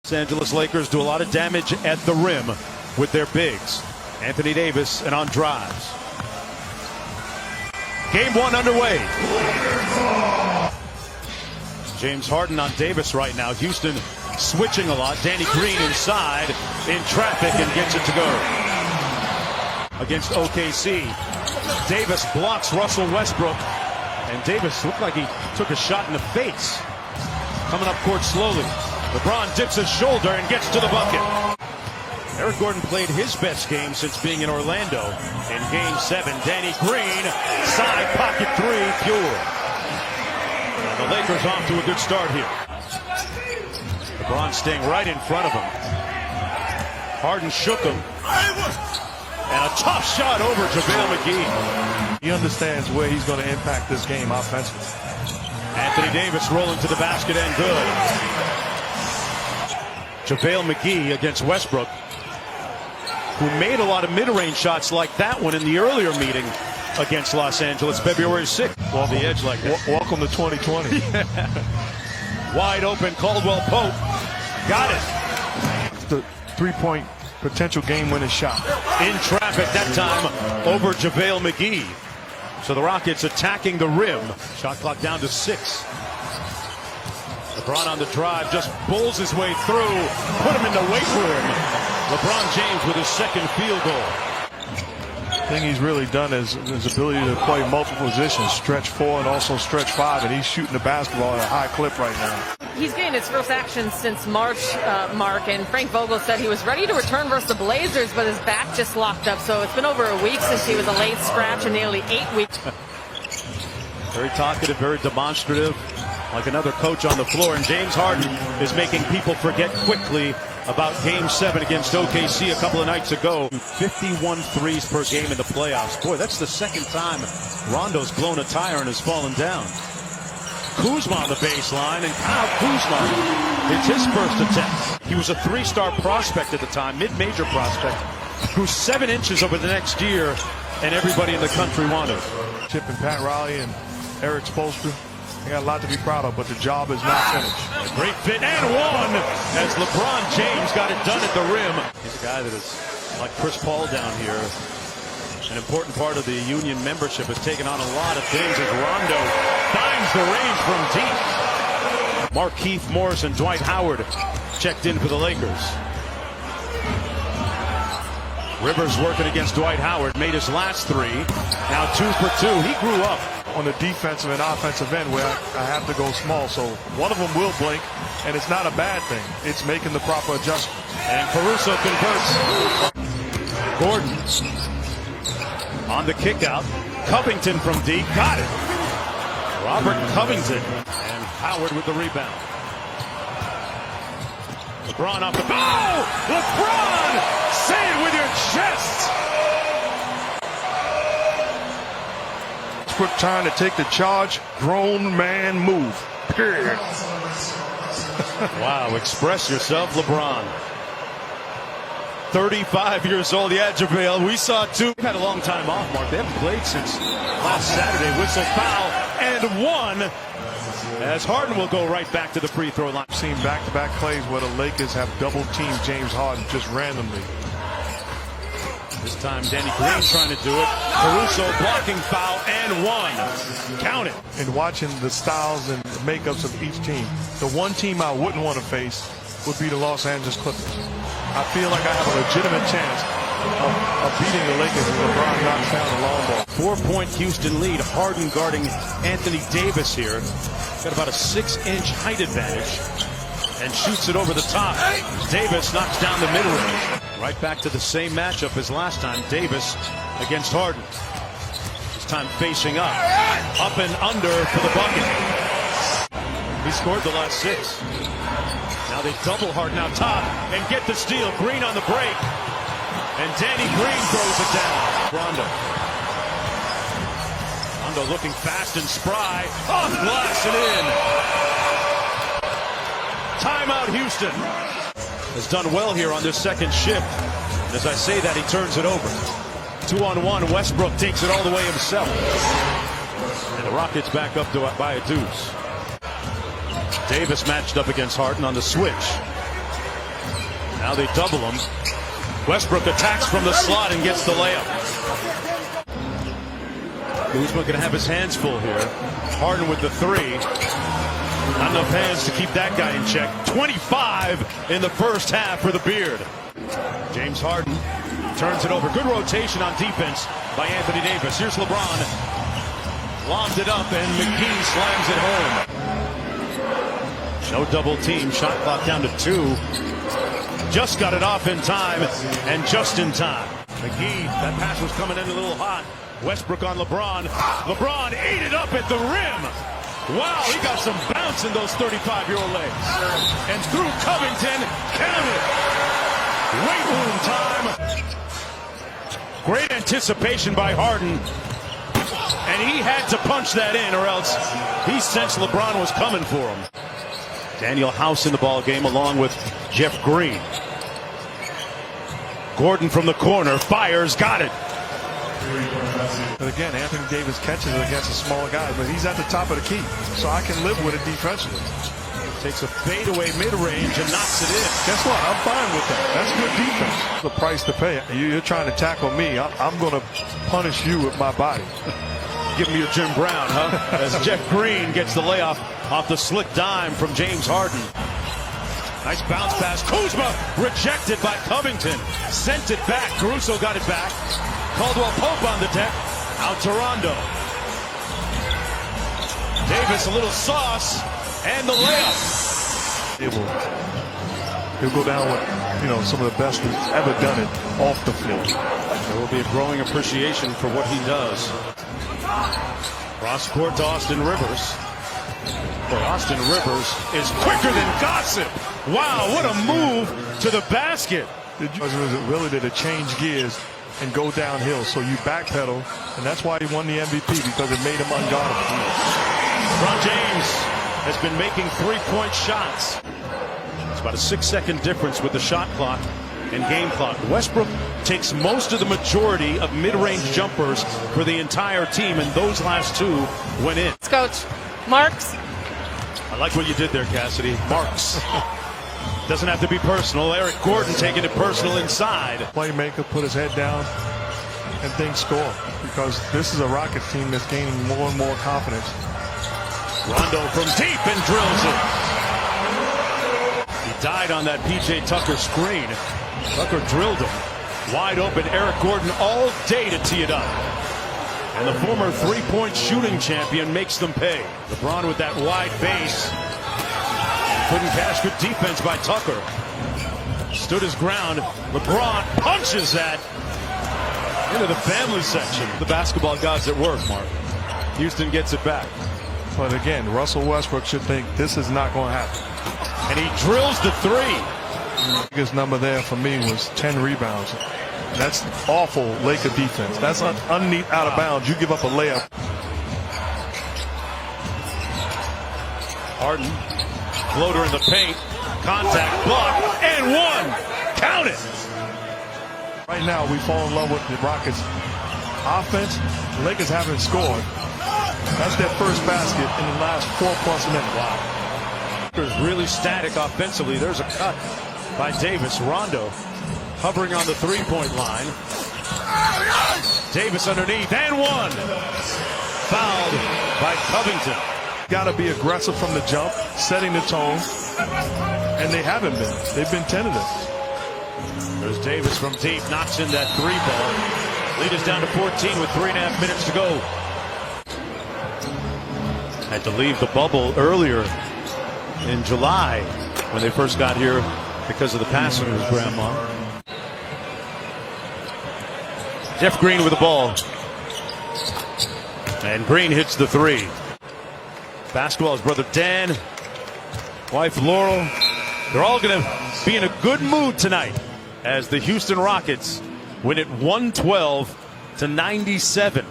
Los Angeles Lakers do a lot of damage at the rim with their bigs. Anthony Davis and on drives. Game one underway. James Harden on Davis right now. Houston switching a lot. Danny Green inside in traffic and gets it to go. Against OKC. Davis blocks Russell Westbrook. And Davis looked like he took a shot in the face. Coming up court slowly. LeBron dips his shoulder and gets to the bucket. Eric Gordon played his best game since being in Orlando. In Game 7, Danny Green, side pocket three, pure. And the Lakers off to a good start here. LeBron staying right in front of him. Harden shook him. And a tough shot over JaVale McGee. He understands where he's going to impact this game offensively. Anthony Davis rolling to the basket and good. JaVale McGee against Westbrook, who made a lot of mid-range shots like that one in the earlier meeting against Los Angeles, February 6th. Well, the edge like that. Welcome to 2020. Wide open, Caldwell Pope. Got it. The three-point potential game-winning shot. In traffic that time over JaVale McGee. So the Rockets attacking the rim. Shot clock down to 6. LeBron on the drive, just bowls his way through, put him in the weight room. LeBron James with his second field goal. The thing he's really done is his ability to play multiple positions, stretch 4 and also stretch 5, and he's shooting the basketball at a high clip right now. He's getting his first action since March, Mark, and Frank Vogel said he was ready to return versus the Blazers, but his back just locked up. So it's been over a week since he was a late scratch and nearly 8 weeks. Very talkative, very demonstrative, like another coach on the floor. And James Harden is making people forget quickly about Game 7 against OKC a couple of nights ago. 51 threes per game in the playoffs. Boy, that's the second time Rondo's blown a tire and has fallen down. Kuzma on the baseline, and Kyle Kuzma, it's his first attempt. He was a 3-star prospect at the time, mid-major prospect, grew 7 inches over the next year, and everybody in the country wanted. Chip and Pat Riley and Eric Spoelstra, they got a lot to be proud of, but the job is not finished. A great fit and one as LeBron James got it done at the rim. He's a guy that is like Chris Paul down here. An important part of the Union membership has taken on a lot of things as Rondo finds the range from deep. Markieff Morris and Dwight Howard checked in for the Lakers. Rivers working against Dwight Howard, made his last 3. Now 2 for 2. He grew up on the defensive and offensive end where I have to go small, so one of them will blink, and it's not a bad thing. It's making the proper adjustment. And Caruso converts. Gordon on the kick out. Covington from deep, got it. Robert Covington and Howard with the rebound. LeBron off the ball. LeBron, say it with your chest. Quick time to take the charge. Grown man move. Period. Wow, express yourself, LeBron. 35 years old. Yeah, JaVale, we saw 2. They've had a long time off, Mark. They haven't played since last Saturday. Whistle, foul, and 1. As Harden will go right back to the free throw line. I've seen back-to-back plays where the Lakers have double-teamed James Harden just randomly. This time Danny Green trying to do it. Caruso blocking foul and 1. Count it. And watching the styles and makeups of each team, the one team I wouldn't want to face would be the Los Angeles Clippers. I feel like I have a legitimate chance of beating the Lakers if LeBron knocks down the long ball. 4-point Houston lead. Harden guarding Anthony Davis here. Got about a 6-inch height advantage. And shoots it over the top. Davis knocks down the mid-range. Right back to the same matchup as last time. Davis against Harden. This time facing up. Up and under for the bucket. He scored the last 6. Now they double Harden out top and get the steal. Green on the break. And Danny Green throws it down. Rondo. Rondo looking fast and spry. Off glass and in. Timeout Houston. Has done well here on this second shift. And as I say that, he turns it over. 2-on-1. Westbrook takes it all the way himself. And the Rockets back up by a deuce. Davis matched up against Harden on the switch. Now they double him. Westbrook attacks from the slot and gets the layup. Kuzma going to have his hands full here. Harden with the three. Not enough hands to keep that guy in check. 25 in the first half for the Beard. James Harden turns it over. Good rotation on defense by Anthony Davis. Here's LeBron. Lobs it up and McGee slams it home. No double team. Shot clock down to 2. Just got it off in time and just in time. McGee, that pass was coming in a little hot. Westbrook on LeBron. LeBron ate it up at the rim. Wow, he got some bounce in those 35-year-old legs. And through Covington, count it. Weight room time. Great anticipation by Harden. And he had to punch that in or else he sensed LeBron was coming for him. Daniel House in the ball game along with Jeff Green. Gordon from the corner fires, got it. But again, Anthony Davis catches it against a smaller guy, but he's at the top of the key, so I can live with it defensively. Takes a fadeaway mid-range and knocks it in. Guess what? I'm fine with that. That's good defense. The price to pay. You're trying to tackle me. I'm going to punish you with my body. Give me your Jim Brown, huh? As Jeff Green gets the layoff off the slick dime from James Harden. Nice bounce pass. Kuzma rejected by Covington. Sent it back. Caruso got it back. Caldwell Pope on the deck. Out to Rondo. Davis a little sauce. And the layup. He'll go down with, some of the best who's ever done it off the floor. There will be a growing appreciation for what he does. Cross court to Austin Rivers. Boy, Austin Rivers is quicker than gossip. Wow, what a move to the basket. It was ability to change gears and go downhill. So you backpedal, and that's why he won the MVP, because it made him unguardable. LeBron James has been making three-point shots. It's about a 6-second difference with the shot clock and game clock. Westbrook takes most of the majority of mid-range jumpers for the entire team, and those last two went in. Coach, Marks. I like what you did there, Cassidy. Marks. Doesn't have to be personal. Eric Gordon taking it personal inside. Playmaker, put his head down, and things score. Because this is a Rockets team that's gaining more and more confidence. Rondo from deep and drills it. He died on that P.J. Tucker screen. Tucker drilled him. Wide open. Eric Gordon all day to tee it up. And the former three-point shooting champion makes them pay. LeBron with that wide base. Couldn't cash. Good defense by Tucker. Stood his ground. LeBron punches that into the family section. The basketball gods at work, Mark. Houston gets it back. But again, Russell Westbrook should think this is not going to happen. And he drills the three. The biggest number there for me was 10 rebounds. That's awful Laker defense. That's underneath out of bounds. You give up a layup. Harden, floater in the paint, contact, block, and one. Count it. Right now, we fall in love with the Rockets' offense. The Lakers haven't scored. That's their first basket in the last 4+ minutes. Wow. Lakers really static offensively. There's a cut by Davis. Rondo hovering on the three-point line. Davis underneath, and one. Fouled by Covington. Got to be aggressive from the jump, setting the tone, and they haven't been. They've been tentative. There's Davis from deep, knocks in that three ball. Lead is down to 14 with 3.5 minutes to go. Had to leave the bubble earlier in July when they first got here because of the passing of his grandma. Jeff Green with the ball. And Green hits the three. Basketball, his brother Dan, wife Laurel. They're all going to be in a good mood tonight as the Houston Rockets win it 112-97.